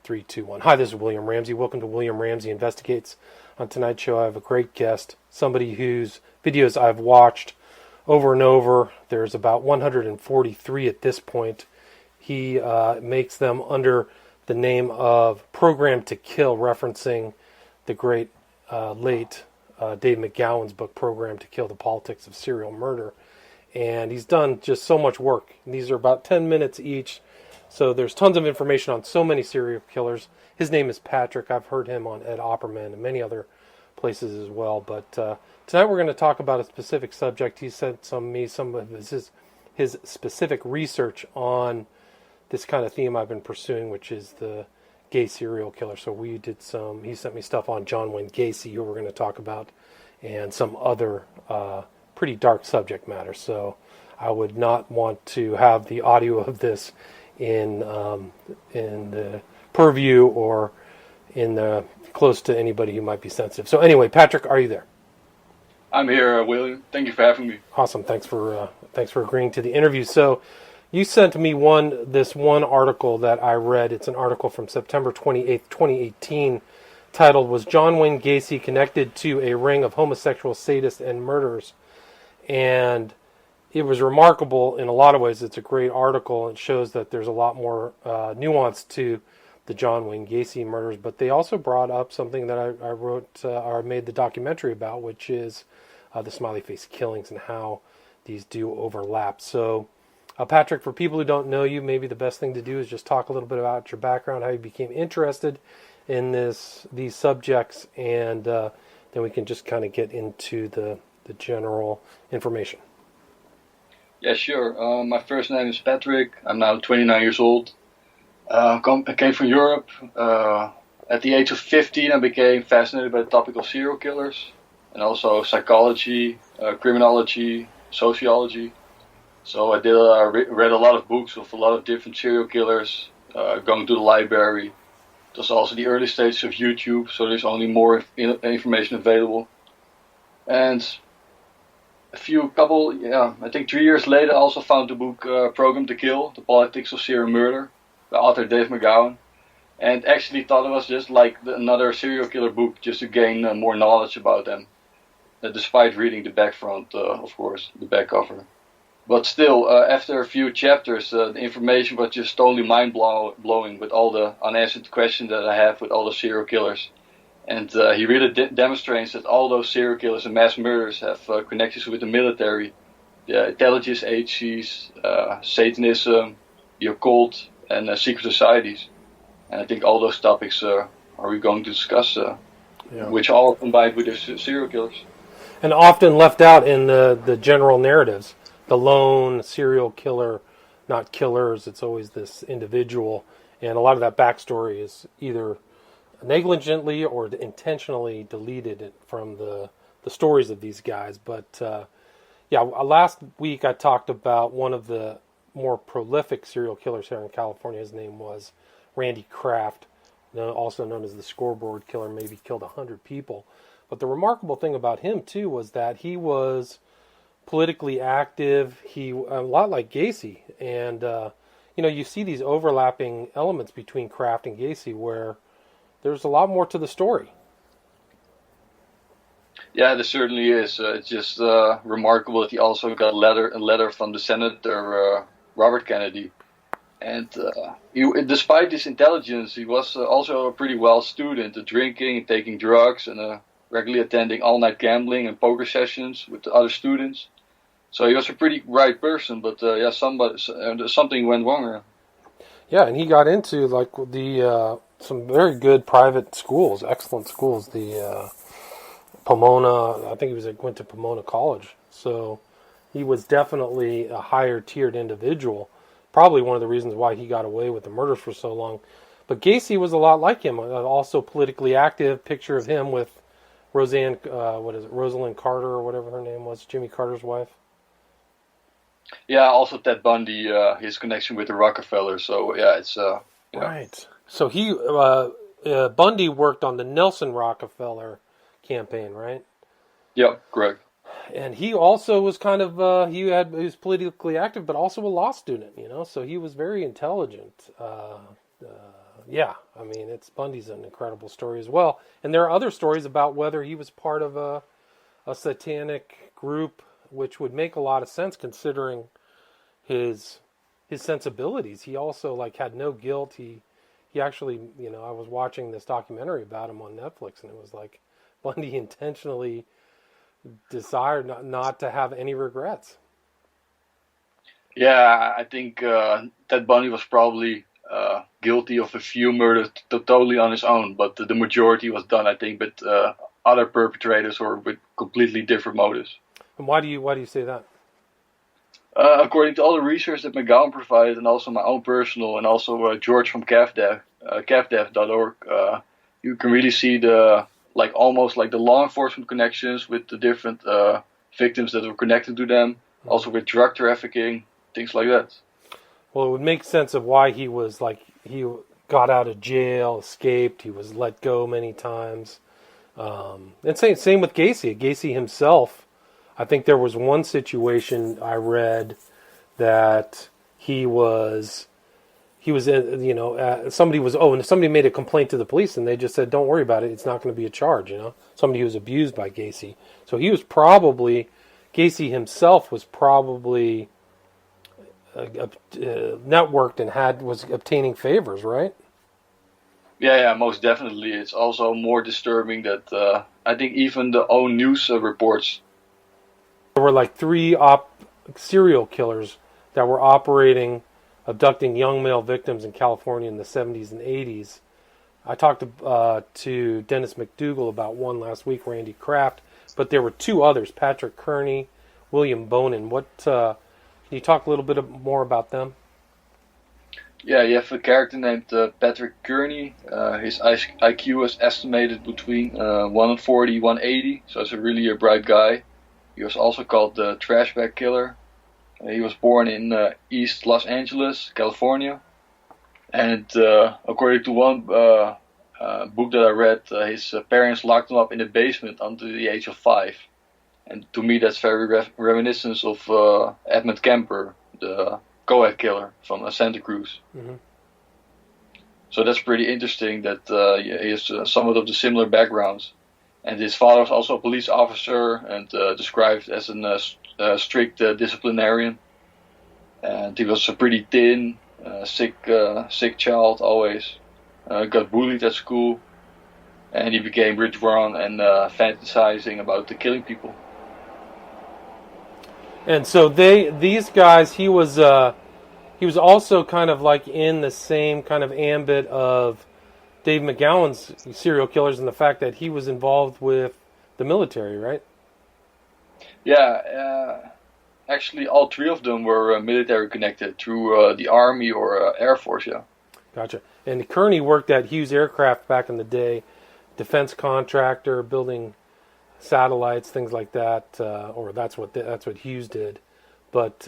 Three, two, one. Hi, this is William Ramsey. Welcome to William Ramsey Investigates. On tonight's show, I have a great guest, somebody whose videos I've watched over and over. There's about 143 at this point. He makes them under the name of Program to Kill, referencing the great late Dave McGowan's book, Program to Kill, The Politics of Serial Murder. And he's done just so much work. These are about 10 minutes each. So there's tons of information on so many serial killers. His name is Patrick. I've heard him on Ed Opperman and many other places as well. But tonight we're going to talk about a specific subject. He sent me some of his specific research on this kind of theme I've been pursuing, which is the gay serial killer. So he sent me stuff on John Wayne Gacy, who we're going to talk about, and some other pretty dark subject matter. So I would not want to have the audio of this in the purview or in the close to anybody who might be sensitive. So anyway, Patrick, are you there? I'm here, William. Thank you for having me. Awesome. Thanks for agreeing to the interview. So you sent me this one article that I read. It's an article from September 28th, 2018, titled, "Was John Wayne Gacy Connected to a Ring of Homosexual Sadists and Murderers?" And it was remarkable in a lot of ways. It's a great article. It shows that there's a lot more nuance to the John Wayne Gacy murders. But they also brought up something that I wrote or made the documentary about, which is the smiley face killings and how these do overlap. So, Patrick, for people who don't know you, maybe the best thing to do is just talk a little bit about your background, how you became interested in these subjects, and then we can just kind of get into the general information. Yeah, sure. My first name is Patrick. I'm now 29 years old. I came from Europe. At the age of 15, I became fascinated by the topic of serial killers and also psychology, criminology, sociology. So I read a lot of books of a lot of different serial killers, going to the library. It was also the early stages of YouTube, so there's only more information available. And I think 3 years later, I also found the book Program to Kill, The Politics of Serial Murder, by author Dave McGowan, and actually thought it was just like another serial killer book, just to gain more knowledge about them, despite reading the back front, of course, the back cover. But still, after a few chapters, the information was just totally mind-blowing with all the unanswered questions that I have with all the serial killers. And he really demonstrates that all those serial killers and mass murderers have connections with the military, the intelligence agencies, Satanism, the occult, and secret societies. And I think all those topics are we going to discuss, which all combined with the serial killers. And often left out in the general narratives. The lone serial killer, not killers, it's always this individual. And a lot of that backstory is either negligently or intentionally deleted from the stories of these guys. But last week I talked about one of the more prolific serial killers here in California. His name was Randy Kraft, also known as the Scoreboard Killer. Maybe killed 100 people. But the remarkable thing about him too was that he was politically active. He a lot like Gacy, and you see these overlapping elements between Kraft and Gacy where there's a lot more to the story. Yeah, there certainly is. It's just remarkable that he also got a letter from the Senator Robert Kennedy. And despite his intelligence, he was also a pretty well student, drinking and taking drugs, and regularly attending all-night gambling and poker sessions with the other students. So he was a pretty bright person, but something went wrong. Yeah, and he got into some very good private schools, excellent schools. The Pomona, I think went to Pomona College. So he was definitely a higher tiered individual. Probably one of the reasons why he got away with the murders for so long. But Gacy was a lot like him, also politically active. Picture of him with Rosalind Carter or whatever her name was, Jimmy Carter's wife. Yeah, also Ted Bundy, his connection with the Rockefeller. So yeah, it's right. So he Bundy worked on the Nelson Rockefeller campaign, right? Yeah, correct. And he also was kind of he was politically active, but also a law student, so he was very intelligent. Yeah, I mean, Bundy's an incredible story as well. And there are other stories about whether he was part of a satanic group, which would make a lot of sense considering his sensibilities. He also like had no guilt. He actually, I was watching this documentary about him on Netflix, and it was like Bundy intentionally desired not to have any regrets. Yeah, I think Ted Bundy was probably guilty of a few murders totally on his own, but the majority was done, I think, with other perpetrators or with completely different motives. And why do you say that? According to all the research that McGowan provided, and also my own personal, and also George from CAFDEF.org, you can really see almost like the law enforcement connections with the different victims that were connected to them, also with drug trafficking, things like that. Well, it would make sense of why he got out of jail, escaped, he was let go many times. And same with Gacy. Gacy himself, I think there was one situation I read that somebody made a complaint to the police, and they just said, don't worry about it, it's not going to be a charge, somebody who was abused by Gacy. So Gacy himself was probably networked and was obtaining favors, right? Yeah, most definitely. It's also more disturbing that I think even the own news reports. There were like 3 serial killers that were abducting young male victims in California in the 70s and 80s. I talked to Dennis McDougal about one last week, Randy Kraft, but there were 2 others, Patrick Kearney, William Bonin. Can you talk a little bit more about them? Yeah, you have a character named Patrick Kearney. His IQ is estimated between 140, 180, so it's really a bright guy. He was also called the Trash Bag Killer. He was born in East Los Angeles, California. And according to one book that I read, his parents locked him up in the basement until the age of 5. And to me, that's very reminiscent of Edmund Kemper, the co-ed killer from Santa Cruz. Mm-hmm. So that's pretty interesting that he has somewhat of the similar backgrounds. And his father was also a police officer and described as a strict disciplinarian. And he was a pretty thin, sick child always. Got bullied at school. And he became withdrawn and fantasizing about killing people. And so these guys, he was also kind of like in the same kind of ambit of Dave McGowan's serial killers, and the fact that he was involved with the military, right? Yeah, actually all 3 of them were military connected through the Army or Air Force, yeah. Gotcha. And Kearney worked at Hughes Aircraft back in the day, defense contractor, building satellites, things like that, or that's what Hughes did. But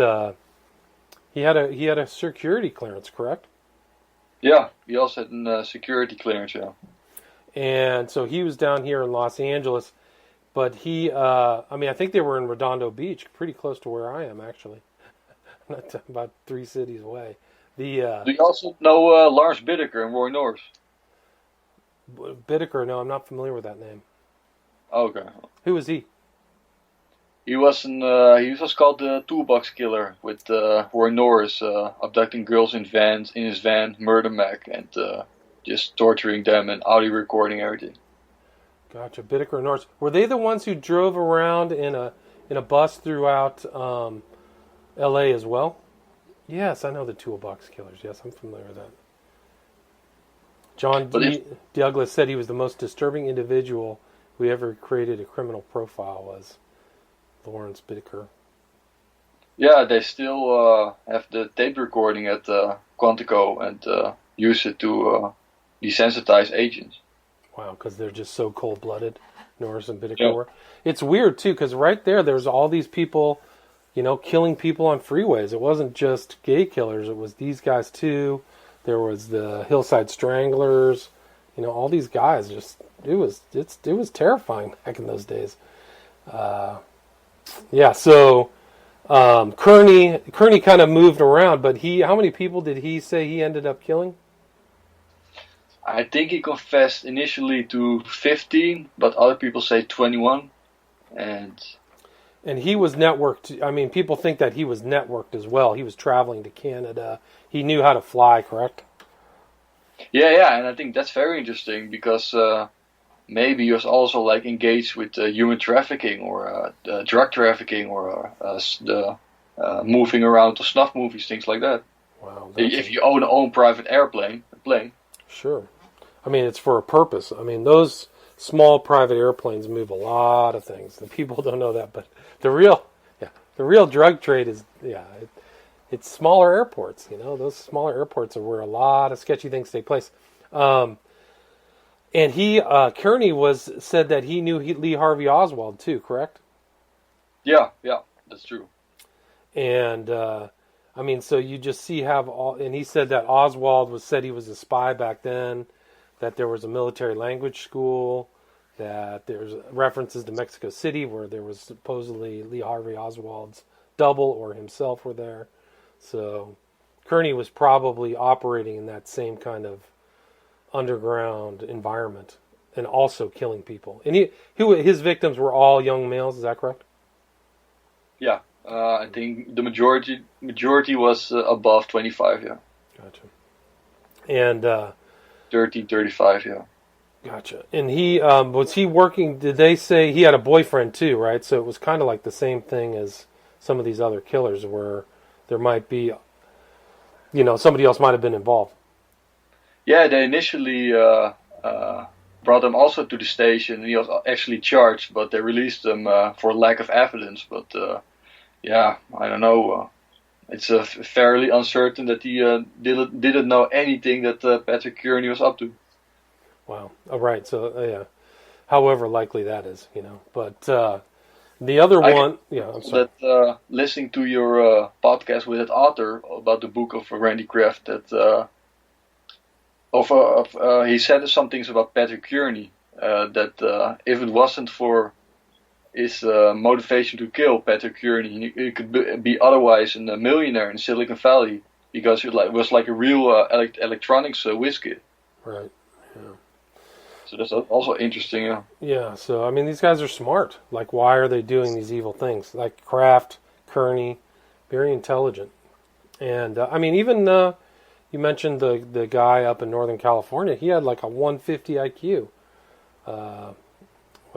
he had a security clearance, correct? Yeah, he also had a security clearance, yeah. And so he was down here in Los Angeles, but I think they were in Redondo Beach, pretty close to where I am, actually. About 3 cities away. Do you also know Lars Bittaker and Roy Norris? Bittaker, no, I'm not familiar with that name. Okay. Who was he? He was called the Toolbox Killer, with Roy Norris abducting girls in his van, murder Mac, and just torturing them and audio recording everything. Gotcha. Bittaker and Norris. Were they the ones who drove around in a bus throughout L.A. as well? Yes, I know the Toolbox Killers. Yes, I'm familiar with that. John Douglas said he was the most disturbing individual who ever created a criminal profile was Lawrence Bittaker. Yeah, they still have the tape recording at Quantico and use it to desensitize agents. Wow, because they're just so cold-blooded, Norris and Bittaker were. It's weird, too, because right there's all these people, killing people on freeways. It wasn't just gay killers. It was these guys, too. There was the Hillside Stranglers. All these guys. It was terrifying back in those days. So Kearney kind of moved around, but how many people did he say he ended up killing? I think he confessed initially to 15, but other people say 21. And he was networked. I mean, people think that he was networked as well. He was traveling to Canada. He knew how to fly, correct? yeah, and I think that's very interesting because maybe he was also like engaged with human trafficking or drug trafficking or the moving around to snuff movies, things like that. Wow. If you own a private plane. Sure. I mean, it's for a purpose. I mean, those small private airplanes move a lot of things. The people don't know that, but the real drug trade is, it's smaller airports. You know, those smaller airports are where a lot of sketchy things take place. And Kearney said that he knew Lee Harvey Oswald too, correct? Yeah, that's true. And I mean, so you just see and he said that Oswald said he was a spy back then, that there was a military language school, that there's references to Mexico City where there was supposedly Lee Harvey Oswald's double or himself were there. So Kearney was probably operating in that same kind of underground environment and also killing people. And his victims were all young males, is that correct? Yeah. I think the majority was above 25, yeah. Gotcha. And 13, 35, yeah. Gotcha. And he was he working? Did they say he had a boyfriend too? Right. So it was kind of like the same thing as some of these other killers, where there might be, somebody else might have been involved. Yeah, they initially brought him also to the station, and he was actually charged, but they released him for lack of evidence. But yeah, I don't know. It's fairly uncertain that he didn't know anything that Patrick Kearney was up to. Wow. All right. So yeah, however likely that is, But the other one, I'm sorry. That listening to your podcast with that author about the book of Randy Kraft, that he said some things about Patrick Kearney, that if it wasn't for his motivation to kill Patrick Kearney, he could be otherwise a millionaire in Silicon Valley, because it was like a real electronics whiz kid. Right. Yeah. So that's also interesting. Yeah. Yeah. So I mean, these guys are smart. Like, why are they doing these evil things? Like Kraft, Kearney, very intelligent. And I mean, even you mentioned the guy up in Northern California. He had like a 150 IQ.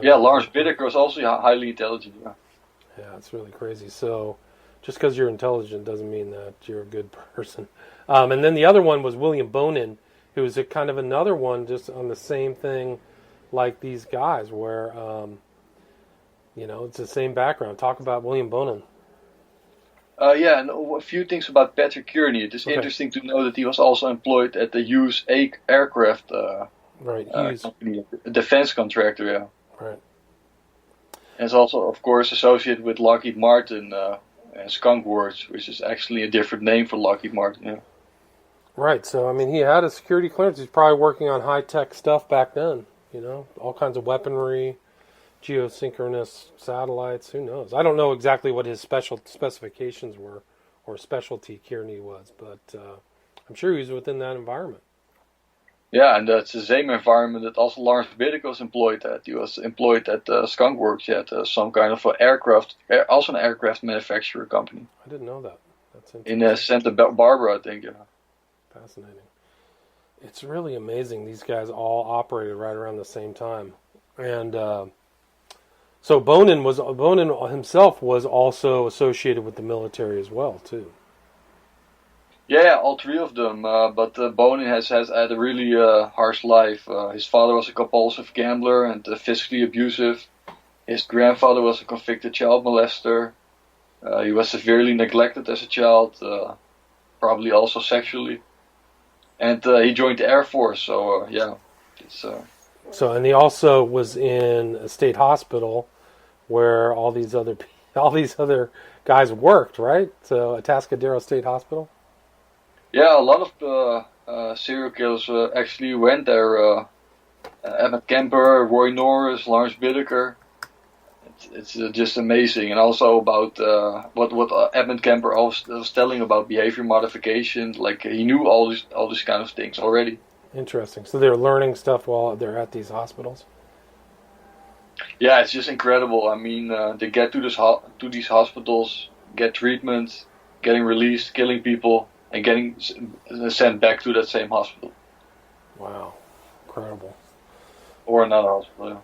Yeah, Lawrence Whitaker was also highly intelligent. Yeah, it's really crazy. So, just because you're intelligent doesn't mean that you're a good person. And then the other one was William Bonin, who was a kind of another one just on the same thing like these guys, where, it's the same background. Talk about William Bonin. Yeah, and a few things about Patrick Kearney. It is interesting to know that he was also employed at the Hughes Aircraft company, a defense contractor, yeah. Right. And it's also, of course, associated with Lockheed Martin and Skunk Works, which is actually a different name for Lockheed Martin, yeah. Right, so, I mean, he had a security clearance. He's probably working on high-tech stuff back then, all kinds of weaponry, geosynchronous satellites, who knows? I don't know exactly what his special specifications were or specialty Kearney was, but I'm sure he was within that environment. Yeah, and that's the same environment that also Lawrence Whitaker was employed at. He was employed at Skunk Works, some kind of also an aircraft manufacturer company. I didn't know that. That's interesting. In Santa Barbara, I think, yeah. Fascinating. It's really amazing. These guys all operated right around the same time. And so Bonin himself was also associated with the military as well, too. Yeah, all three of them. But Bonin has had a really harsh life. His father was a compulsive gambler and physically abusive. His grandfather was a convicted child molester. He was severely neglected as a child, probably also sexually. And he joined the Air Force, so yeah. So, and he also was in a state hospital where all these other guys worked, right? So, Atascadero State Hospital. Yeah, a lot of serial killers actually went there. Emmett Kemper, Roy Norris, Lawrence Whitaker. It's just amazing, and also about what Emmett Kemper was telling about behavior modification. Like he knew all these kind of things already. Interesting. So they're learning stuff while they're at these hospitals. Yeah, it's just incredible. I mean, they get to to these hospitals, get treatment, getting released, killing people, and getting sent back to that same hospital Wow, incredible. or another hospital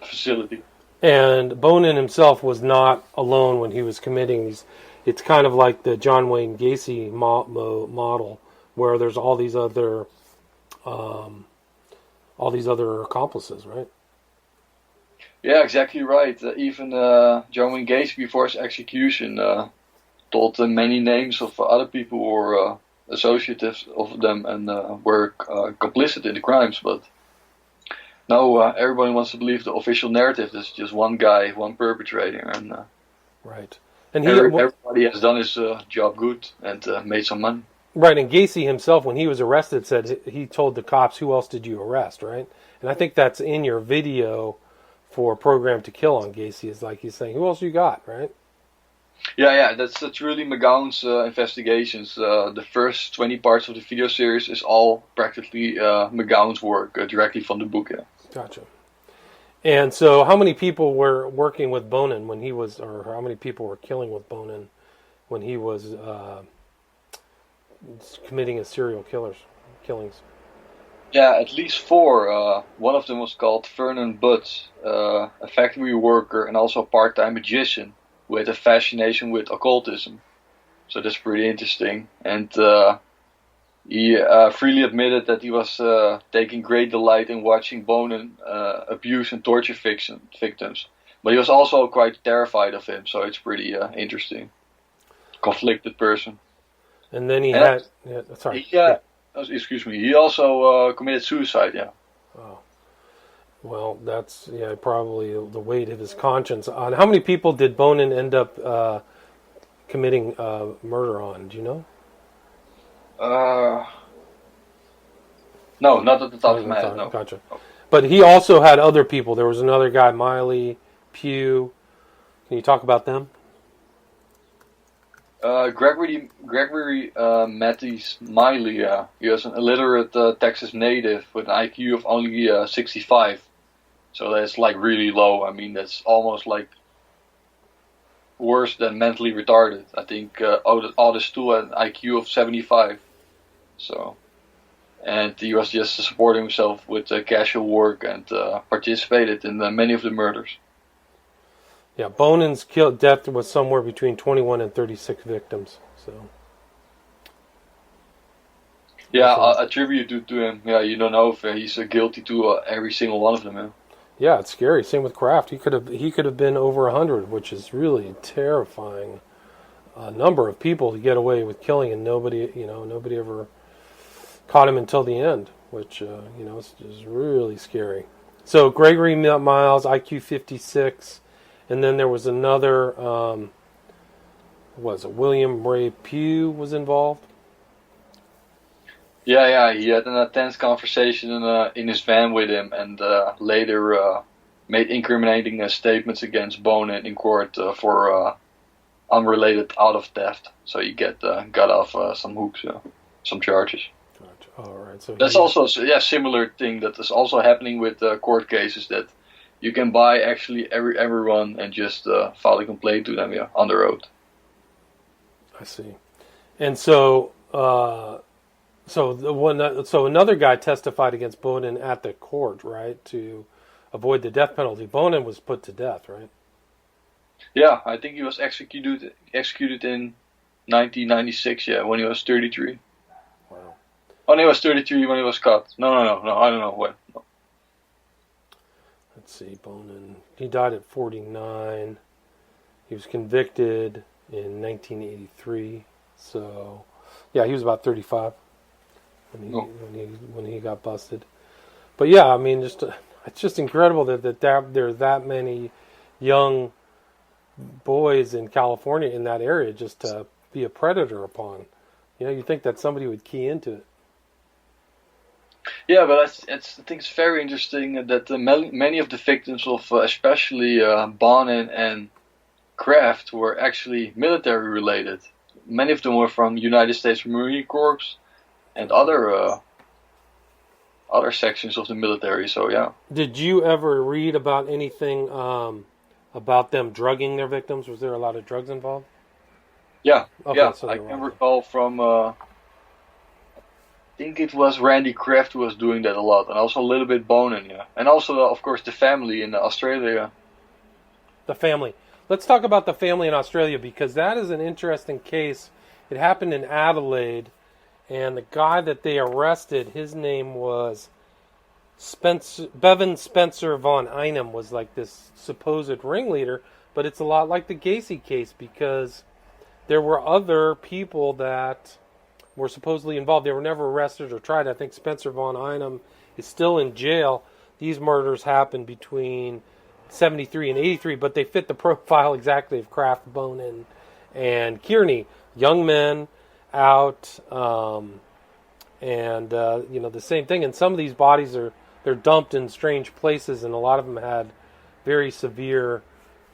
facility. And Bonin himself was not alone when he was committing these. It's kind of like the John Wayne Gacy model, where there's all these other accomplices, right? Yeah, exactly right. Even John Wayne Gacy, before his execution, told many names of other people who were associates of them and were complicit in the crimes. But now everybody wants to believe the official narrative. There's just one guy, one perpetrator, and right. And everybody has done his job good and made some money. Right, and Gacy himself, when he was arrested, said he told the cops, "Who else did you arrest?" Right, and I think that's in your video for Program to Kill on Gacy. Is like he's saying, "Who else you got?" Right. Yeah, that's really McGowan's investigations. The first 20 parts of the video series is all practically McGowan's work directly from the book. Yeah. Gotcha. And so, how many people were working with Bonin when he was, or how many people were killing with Bonin when he was committing his serial killings? Yeah, at least four. One of them was called Vernon Butts, a factory worker and also a part-time magician with a fascination with occultism. So that's pretty interesting. And he freely admitted that he was taking great delight in watching Bonin abuse and torture victims. But he was also quite terrified of him, so it's pretty interesting. Conflicted person. And then he had... Yeah, sorry. Excuse me. He also committed suicide, yeah. Oh. Well, that's probably the weight of his conscience. On how many people did Bonin end up committing murder on? Do you know? No, not at the top of my head. No. Gotcha. But he also had other people. There was another guy, Miley, Pugh. Can you talk about them? Gregory Matthews Miley. He was an illiterate Texas native with an IQ of only 65. So that's like really low. I mean, that's almost like worse than mentally retarded. I think Aldous Stool had an IQ of 75. So, and he was just supporting himself with casual work and participated in many of the murders. Yeah, Bonin's death was somewhere between 21 and 36 victims. So. Yeah, a tribute to him. Yeah, you don't know if he's guilty to every single one of them. Yeah. Yeah, it's scary. Same with Kraft. He could have been over 100, which is really terrifying. Number of people to get away with killing, and nobody ever caught him until the end, which is really scary. So Gregory Miles, IQ 56, and then there was another. William Ray Pugh was involved? Yeah, he had an intense conversation in his van with him, and later made incriminating statements against Bonin in court for unrelated out of theft. So he got off some hooks, some charges. Gotcha. All right. So that's also similar thing that is also happening with court cases, that you can buy actually everyone and just file a complaint to them on the road. I see. And so. So another guy testified against Bonin at the court, right, to avoid the death penalty. Bonin was put to death, right? Yeah, I think he was executed in 1996. Yeah, when he was 33. Wow. Oh, he was 33 when he was caught. No, I don't know when. No. Let's see, Bonin. He died at 49. He was convicted in 1983. So, yeah, he was about 35. When he got busted. But yeah, I mean, it's just incredible that there are that many young boys in California in that area just to be a predator upon. You think that somebody would key into it. Yeah, but I think it's very interesting that many of the victims of especially Bonin and Kraft were actually military related. Many of them were from United States Marine Corps and other other sections of the military. So yeah. Did you ever read about anything about them drugging their victims? Was there a lot of drugs involved? Yeah, Okay, yeah. so I there were. can recall from I think it was Randy Kraft who was doing that a lot, and also a little bit Bonin, yeah, and also of course the family in Australia. The family. Let's talk about the family in Australia because that is an interesting case. It happened in Adelaide, and the guy that they arrested, his name was Bevan Spencer von Einem, was like this supposed ringleader, but it's a lot like the Gacy case because there were other people that were supposedly involved. They were never arrested or tried. I think Spencer von Einem is still in jail. These murders happened between 73 and 83, but they fit the profile exactly of Kraft, Bonin, and Kearney. Young men out, and the same thing. And some of these bodies they're dumped in strange places, and a lot of them had very severe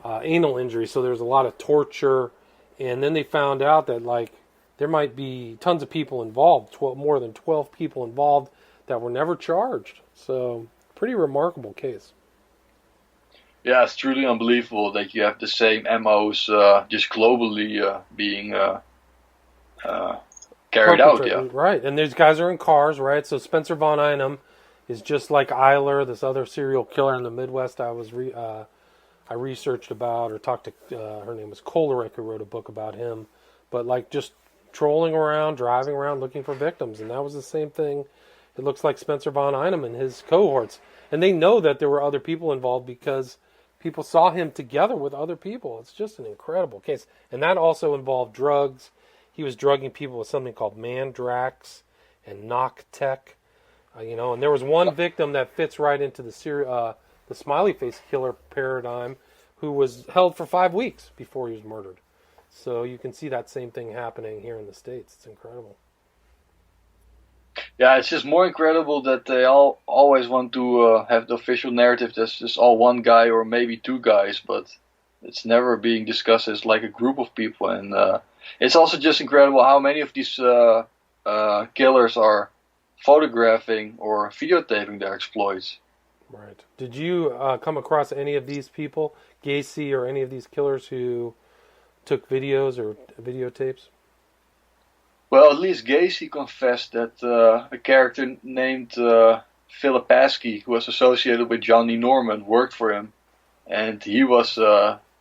anal injuries. So there's a lot of torture. And then they found out that there might be tons of people involved, more than 12 people involved that were never charged. So pretty remarkable case. Yeah, it's truly unbelievable that you have the same MOs just globally being carried out. Yeah, right. And these guys are in cars, right? So Spencer von Einem is just like Eiler, this other serial killer in the Midwest. I researched about or talked to. Her name was Kolarek, who wrote a book about him. But just trolling around, driving around, looking for victims, and that was the same thing. It looks like Spencer von Einem and his cohorts, and they know that there were other people involved because people saw him together with other people. It's just an incredible case. And that also involved drugs. He was drugging people with something called Mandrax and Noctec. And there was one victim that fits right into the smiley face killer paradigm who was held for 5 weeks before he was murdered. So you can see that same thing happening here in the States. It's incredible. Yeah, it's just more incredible that they all always want to have the official narrative that's just all one guy or maybe two guys, but it's never being discussed as like a group of people. And it's also just incredible how many of these killers are photographing or videotaping their exploits. Right. Did you come across any of these people, Gacy or any of these killers who took videos or videotapes? Well, at least Gacy confessed that a character named Philip Paskey, who was associated with Johnny Norman, worked for him, and he was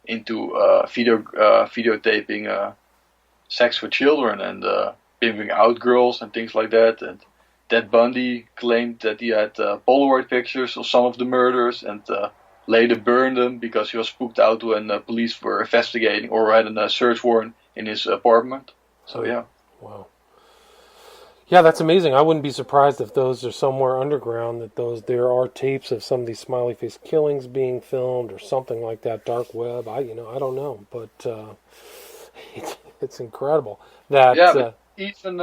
into videotaping sex with children and pimping out girls and things like that. And Ted Bundy claimed that he had Polaroid pictures of some of the murders and later burned them because he was spooked out when police were investigating or had a search warrant in his apartment. So yeah. Wow. Yeah, that's amazing. I wouldn't be surprised if those are somewhere underground, that there are tapes of some of these smiley face killings being filmed or something like that, dark web. I don't know, but it's incredible that. Yeah, but even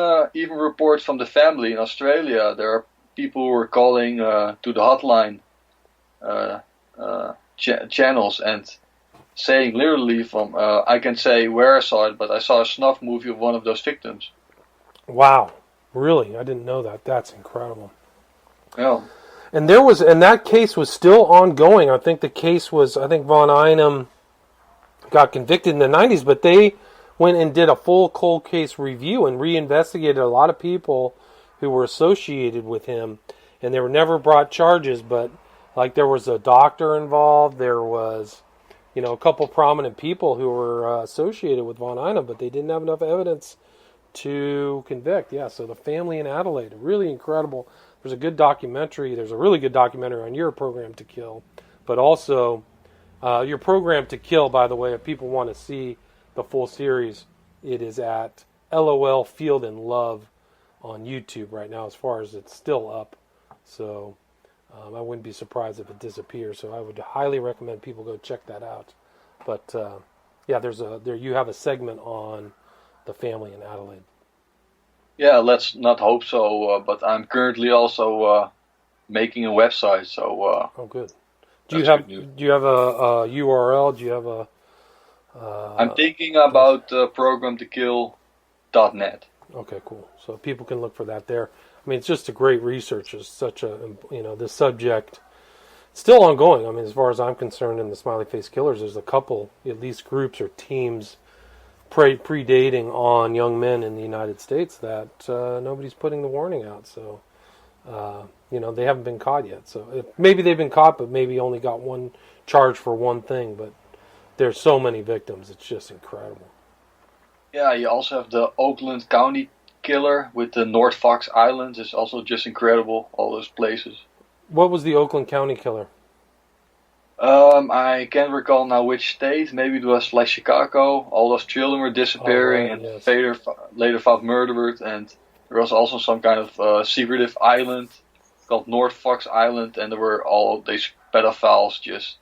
reports from the family in Australia, there are people who are calling to the hotline channels and saying literally from I can say where I saw it, but I saw a snuff movie of one of those victims. Wow. Really? I didn't know that. That's incredible. Yeah. And that case was still ongoing. I think von Einem got convicted in the 90s, but they went and did a full cold case review and reinvestigated a lot of people who were associated with him, and they were never brought charges, but there was a doctor involved, there was a couple prominent people who were associated with von Einem, but they didn't have enough evidence to convict. Yeah, so the family in Adelaide, really incredible. There's a really good documentary on your Program to Kill, but also your Program to Kill, by the way, if people want to see the full series, it is at LOL Field and Love on YouTube right now, as far as it's still up. So I wouldn't be surprised if it disappears, so I would highly recommend people go check that out. But yeah, you have a segment on the family in Adelaide. Yeah, let's not hope so. But I'm currently also making a website. So. Oh, good. Do you have a URL? Do you have a? I'm thinking about programtokill.net. Okay, cool. So people can look for that there. I mean, it's just a great research. It's such a, this subject still ongoing. I mean, as far as I'm concerned, in the Smiley Face Killers, there's a couple, at least groups or teams predating on young men in the United States that nobody's putting the warning out. So, they haven't been caught yet. So maybe they've been caught, but maybe only got one charge for one thing. But there's so many victims. It's just incredible. Yeah, you also have the Oakland County killer with the North Fox Islands. It's also just incredible, all those places. What was the Oakland County killer? I can't recall now which state. Maybe it was like Chicago. All those children were disappearing, and yes. later found murdered. And there was also some kind of secretive island called North Fox Island, and there were all these pedophiles just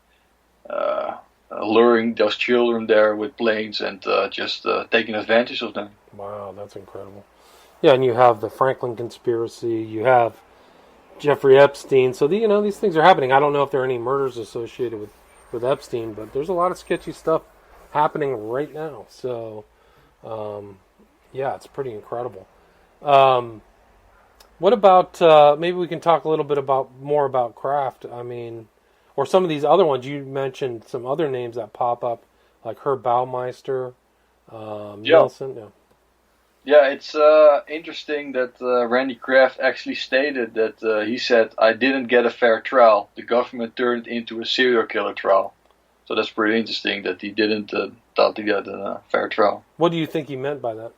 luring those children there with planes and just taking advantage of them. Wow, that's incredible. Yeah, and you have the Franklin conspiracy. You have Jeffrey Epstein. So these things are happening. I don't know if there are any murders associated with Epstein, but there's a lot of sketchy stuff happening right now. So, it's pretty incredible. What about maybe we can talk a little bit more about Kraft? I mean, or some of these other ones. You mentioned some other names that pop up, like Herb Baumeister, Nielsen. Yeah. Yeah, it's interesting that Randy Kraft actually stated that he said, "I didn't get a fair trial. The government turned it into a serial killer trial." So that's pretty interesting that he didn't thought he got a fair trial. What do you think he meant by that?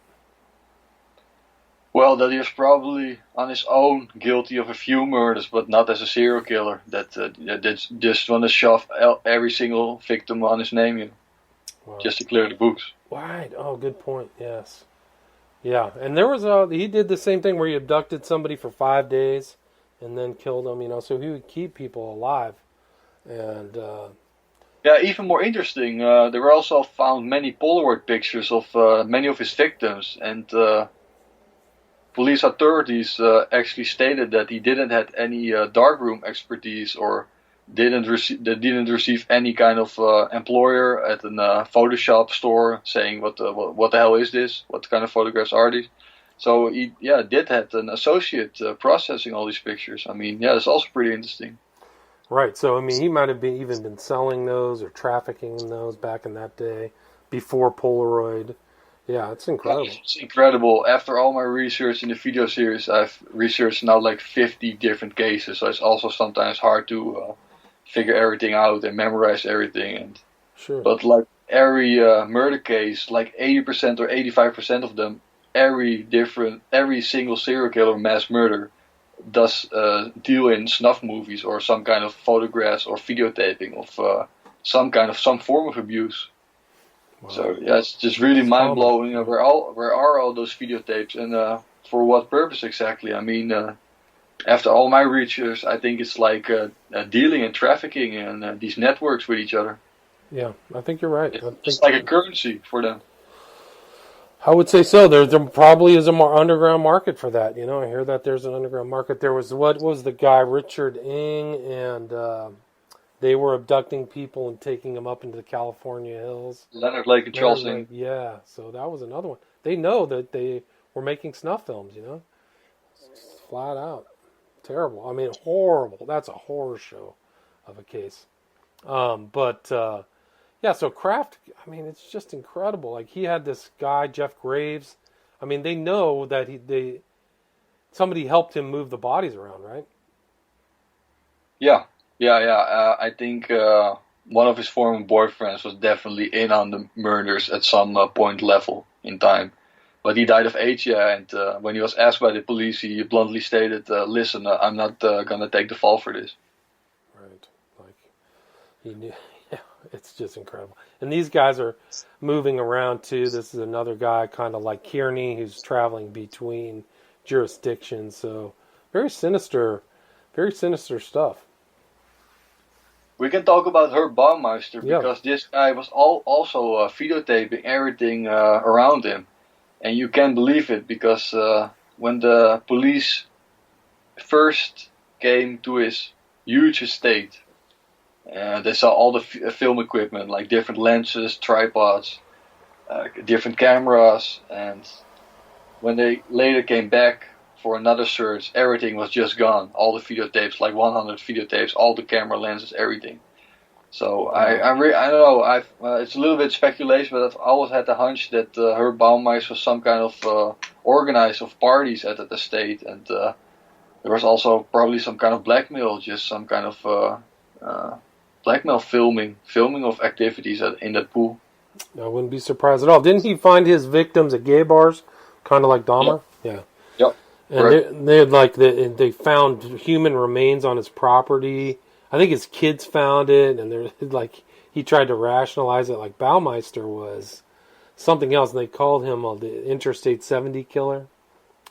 Well, that he was probably on his own guilty of a few murders, but not as a serial killer. That just want to shove every single victim on his name, Wow. just to clear the books. Right. Oh, good point. Yes. Yeah, and there was he did the same thing where he abducted somebody for 5 days and then killed them, so he would keep people alive. And yeah, even more interesting, there were also found many Polaroid pictures of many of his victims, and police authorities actually stated that he didn't have any darkroom expertise or didn't receive any kind of employer at an Photoshop store saying what the hell is this? What kind of photographs are these? So he did have an associate processing all these pictures. I mean, that's also pretty interesting. Right. So I mean, he might have even been selling those or trafficking in those back in that day before Polaroid. Yeah, it's incredible. It's incredible. After all my research in the video series, I've researched now like 50 different cases. So it's also sometimes hard to figure everything out and memorize everything. And sure. But like every murder case, like 80% or 85% of them, every single serial killer mass murder does deal in snuff movies or some kind of photographs or videotaping of some form of abuse. Wow. So it's just really mind blowing. Where are all those videotapes and for what purpose exactly? I mean, after all my research, I think it's like dealing and trafficking and these networks with each other. Yeah, I think you're right. It's like a currency for them. I would say so. There probably is a more underground market for that. I hear that there's an underground market. There was, what was the guy, Richard Ng, and they were abducting people and taking them up into the California hills. Leonard Lake and Charles Ng. Yeah, so that was another one. They know that they were making snuff films, flat out. Terrible. I mean, horrible. That's a horror show of a case. So Kraft, I mean, it's just incredible. Like, he had this guy, Jeff Graves. I mean, they know that somebody helped him move the bodies around, right? Yeah. I think one of his former boyfriends was definitely in on the murders at some point level in time. But he died of AIDS, and when he was asked by the police, he bluntly stated, listen, I'm not going to take the fall for this. Right. Like, he knew. Yeah, it's just incredible. And these guys are moving around, too. This is another guy, kind of like Kearney, who's traveling between jurisdictions. So, very sinister stuff. We can talk about Herb Baumeister, because this guy was also videotaping everything around him. And you can't believe it, because when the police first came to his huge estate, they saw all the film equipment, like different lenses, tripods, different cameras. And when they later came back for another search, everything was just gone. All the videotapes, like 100 videotapes, all the camera lenses, everything. So I don't know. It's a little bit speculation, but I've always had the hunch that Herb Baumeister was some kind of organizer of parties at the estate, and there was also probably some kind of blackmail, just some kind of blackmail filming of activities in that pool. I wouldn't be surprised at all. Didn't he find his victims at gay bars, kind of like Dahmer? Yeah. Yep. And they found human remains on his property. I think his kids found it, and they're like, he tried to rationalize it like Baumeister was something else, and they called him the Interstate 70 killer,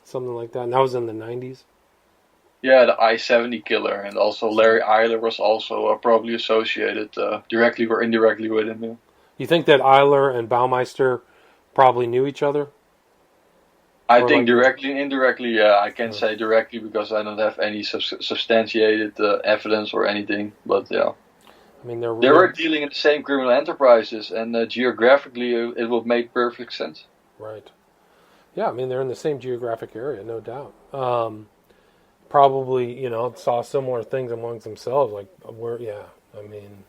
something like that. And that was in the 90s. Yeah, the I-70 killer, and also Larry Eiler was also probably associated directly or indirectly with him. Yeah. You think that Eiler and Baumeister probably knew each other? I think directly and indirectly, yeah. I can't say directly because I don't have any substantiated evidence or anything. But yeah, I mean, they were dealing in the same criminal enterprises, and geographically, it would make perfect sense. Right. Yeah, I mean, they're in the same geographic area, no doubt. Probably, saw similar things amongst themselves. Like, I mean,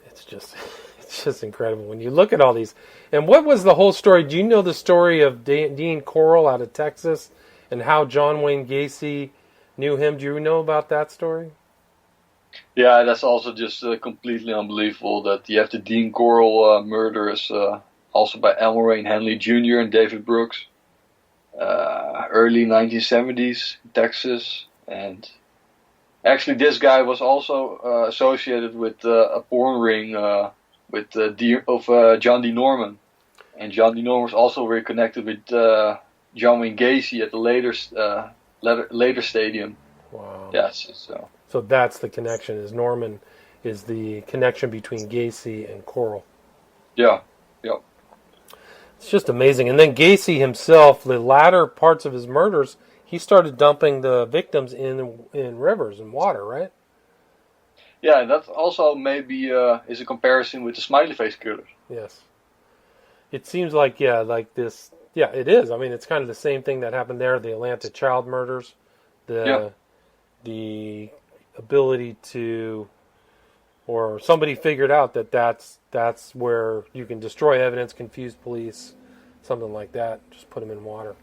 it's just incredible when you look at all these. And what was the whole story? Do you know the story of Dean Corll out of Texas and how John Wayne Gacy knew him? Do you know about that story? Yeah, that's also just completely unbelievable that you have the Dean Corll murders, also by Elmer Wayne Henley Jr. and David Brooks, early 1970s in Texas. And actually this guy was also associated with a porn ring with John D. Norman, and John D. Norman was also very connected with John Wayne Gacy at the later stadium. Wow. Yes. So that's the connection. Is Norman is the connection between Gacy and Corll? Yeah. Yep. It's just amazing. And then Gacy himself, the latter parts of his murders, he started dumping the victims in rivers and water, right? Yeah, and that also maybe is a comparison with the smiley face killers. Yes. It seems like, this. Yeah, it is. I mean, it's kind of the same thing that happened there, the Atlanta child murders. The ability to, or somebody figured out that's where you can destroy evidence, confuse police, something like that. Just put them in water.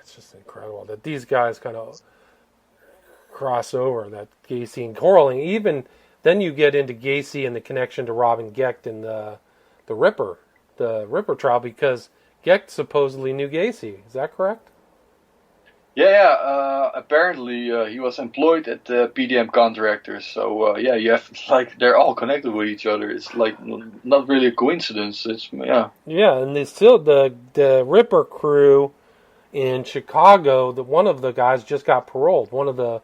It's just incredible that these guys kind of cross over, that Gacy and Corll. And even then you get into Gacy and the connection to Robin Gecht and the Ripper trial, because Gecht supposedly knew Gacy. Is that correct? Yeah. Apparently he was employed at PDM contractors. So you have they're all connected with each other. It's like not really a coincidence. It's Yeah, and the Ripper crew in Chicago, one of the guys just got paroled. One of the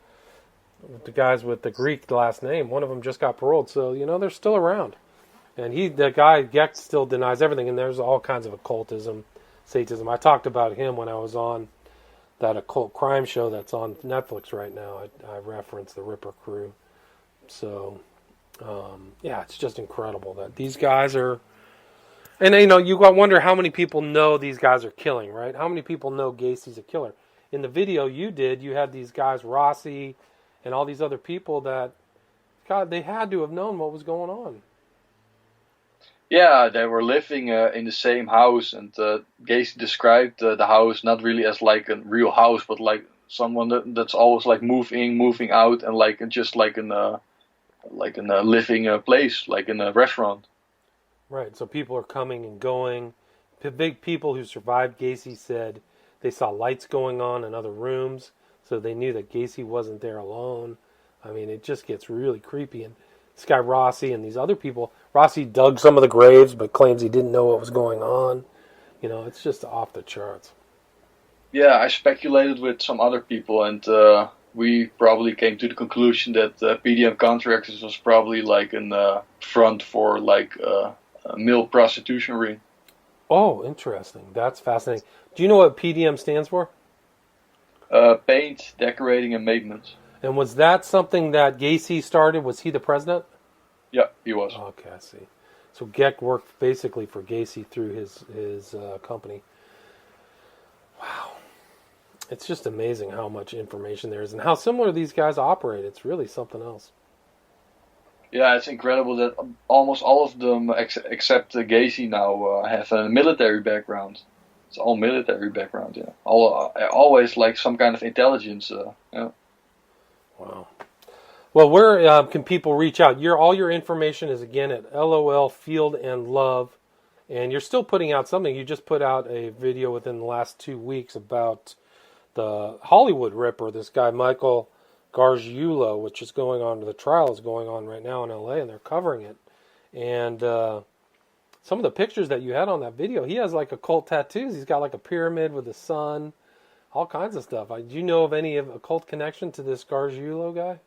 guys with the Greek last name, one of them just got paroled. So, they're still around. And the guy, Gecht, still denies everything. And there's all kinds of occultism, Satanism. I talked about him when I was on that occult crime show that's on Netflix right now. I referenced the Ripper crew. So, it's just incredible that these guys are... And, you wonder how many people know these guys are killing, right? How many people know Gacy's a killer? In the video you did, you had these guys, Rossi, and all these other people that, God, they had to have known what was going on. Yeah, they were living in the same house, and Gacy described the house not really as like a real house, but like someone that's always like moving out, and just like in a living place, like in a restaurant. Right, so people are coming and going. The big people who survived Gacy said they saw lights going on in other rooms, so they knew that Gacy wasn't there alone. I mean, it just gets really creepy. And this guy Rossi and these other people, Rossi dug some of the graves, but claims he didn't know what was going on. It's just off the charts. Yeah, I speculated with some other people, and we probably came to the conclusion that PDM Contractors was probably like a front for like a male prostitution ring. Oh, interesting. That's fascinating. Do you know what PDM stands for? Paint, decorating, and maintenance. And was that something that Gacy started? Was he the president? Yeah, he was. Okay, I see. So Gecht worked basically for Gacy through his company. Wow. It's just amazing how much information there is and how similar these guys operate. It's really something else. Yeah, it's incredible that almost all of them, except Gacy now, have a military background. It's all military background, yeah. Always like some kind of intelligence, yeah. Wow. Well, where can people reach out? All your information is again at LOL Field and Love, and you're still putting out something. You just put out a video within the last 2 weeks about the Hollywood Ripper, this guy Michael Gargiulo, which is going on. The trial is going on right now in LA, and they're covering it. And some of the pictures that you had on that video, he has like occult tattoos. He's got like a pyramid with a sun, all kinds of stuff. Do you know of any occult connection to this Gargiulo guy?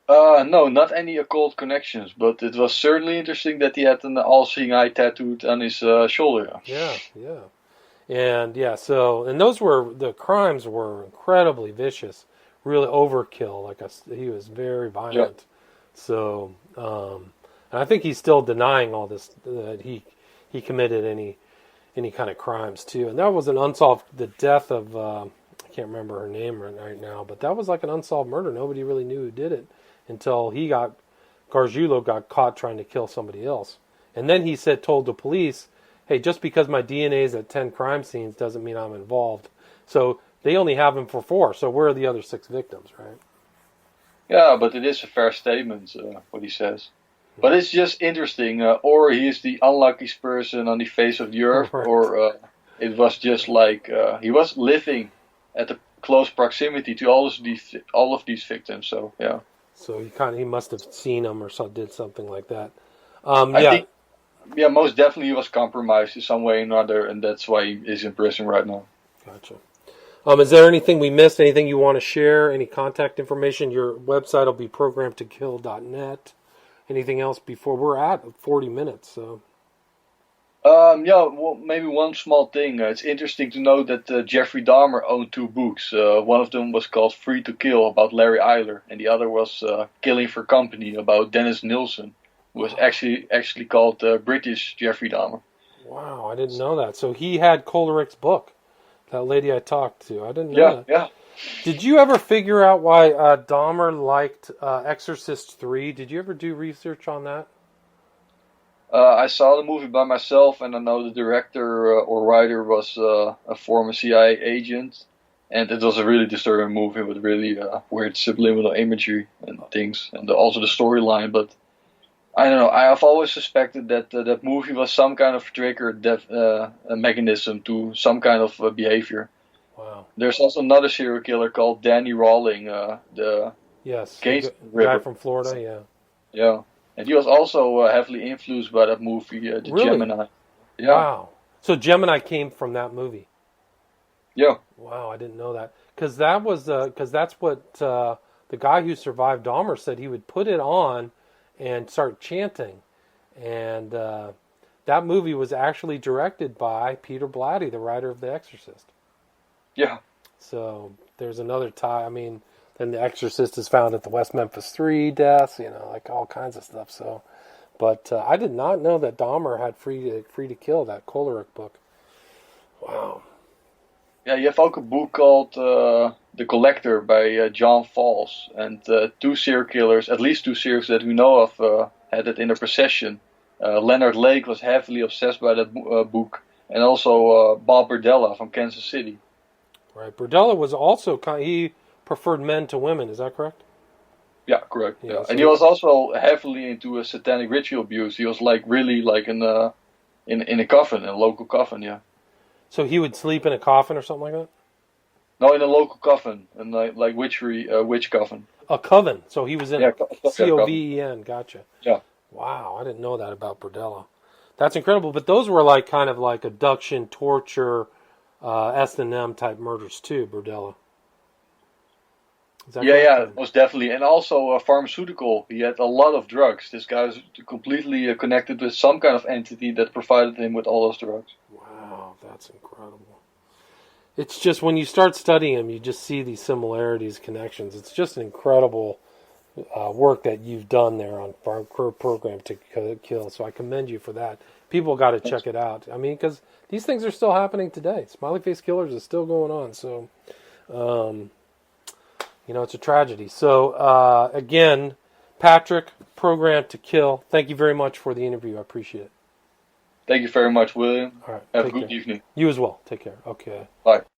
No, not any occult connections, but it was certainly interesting that he had an all-seeing eye tattooed on his shoulder. Yeah. And the crimes were incredibly vicious, really overkill. He was very violent. Yeah. So, and I think he's still denying all this, that he committed any kind of crimes too. And that was an unsolved, the death of, I can't remember her name right now, but that was like an unsolved murder. Nobody really knew who did it until Gargiulo got caught trying to kill somebody else. And then he told the police, hey, just because my DNA is at 10 crime scenes doesn't mean I'm involved. So they only have him for 4. So where are the other 6 victims, right? Yeah, but it is a fair statement, what he says. But it's just interesting. Or he is the unluckiest person on the face of the earth, right. Or it was just like he was living at a close proximity to all of these victims. So yeah. So he must have seen them or did something like that. I think, most definitely he was compromised in some way or another, and that's why he is in prison right now. Gotcha. Is there anything we missed? Anything you want to share? Any contact information? Your website will be programtokill.net. Anything else before we're at 40 minutes? So. Well, maybe one small thing. It's interesting to know that Jeffrey Dahmer owned 2 books. One of them was called Free to Kill, about Larry Eiler, and the other was Killing for Company, about Dennis Nilsen, who was actually called British Jeffrey Dahmer. Wow, I didn't know that. So he had Kolarik's book, that lady I talked to. I didn't know that. Yeah. Did you ever figure out why Dahmer liked Exorcist 3? Did you ever do research on that? I saw the movie by myself, and I know the director or writer was a former CIA agent, and it was a really disturbing movie with really weird subliminal imagery and things, and also the storyline. But I don't know. I have always suspected that that movie was some kind of trigger mechanism to some kind of behavior. Wow. There's also another serial killer called Danny Rawling, the guy from Florida. Yeah. Yeah. And he was also heavily influenced by that movie, The Gemini. Yeah. Wow. So Gemini came from that movie. Yeah. Wow, I didn't know that. Because that's what the guy who survived Dahmer said. He would put it on and start chanting, and that movie was actually directed by Peter Blatty, the writer of The Exorcist. Yeah. So there's another tie. I mean. And The Exorcist is found at the West Memphis 3 deaths, like all kinds of stuff. So, but I did not know that Dahmer had Free to Kill, that Kolarek book. Wow. Yeah, you have also a book called The Collector by John Falls, and 2 serial killers, at least 2 serial killers that we know of, had it in their possession. Leonard Lake was heavily obsessed by that book, and also Bob Berdella from Kansas City. Right, Berdella was also he preferred men to women, is that correct? Yeah, correct. Yeah. So and he was also heavily into a satanic ritual abuse. He was really in a coffin, in a local coffin, yeah. So he would sleep in a coffin or something like that? No, in a local coffin, and like witch coffin. A coven. So he was in a Coven. Gotcha. Yeah. Wow, I didn't know that about Berdella. That's incredible. But those were kind of like abduction, torture, S&M type murders too, Berdella. Yeah, most definitely. And also pharmaceutical. He had a lot of drugs. This guy was completely connected with some kind of entity that provided him with all those drugs. Wow, that's incredible. It's just when you start studying him, you just see these similarities, connections. It's just an incredible work that you've done there on Program to Kill. So I commend you for that. People got to check it out. I mean, because these things are still happening today. Smiley face killers is still going on. So, it's a tragedy. So, again, Patrick, Program to Kill, thank you very much for the interview. I appreciate it. Thank you very much, William. All right. Have a good evening. You as well. Take care. Okay. Bye.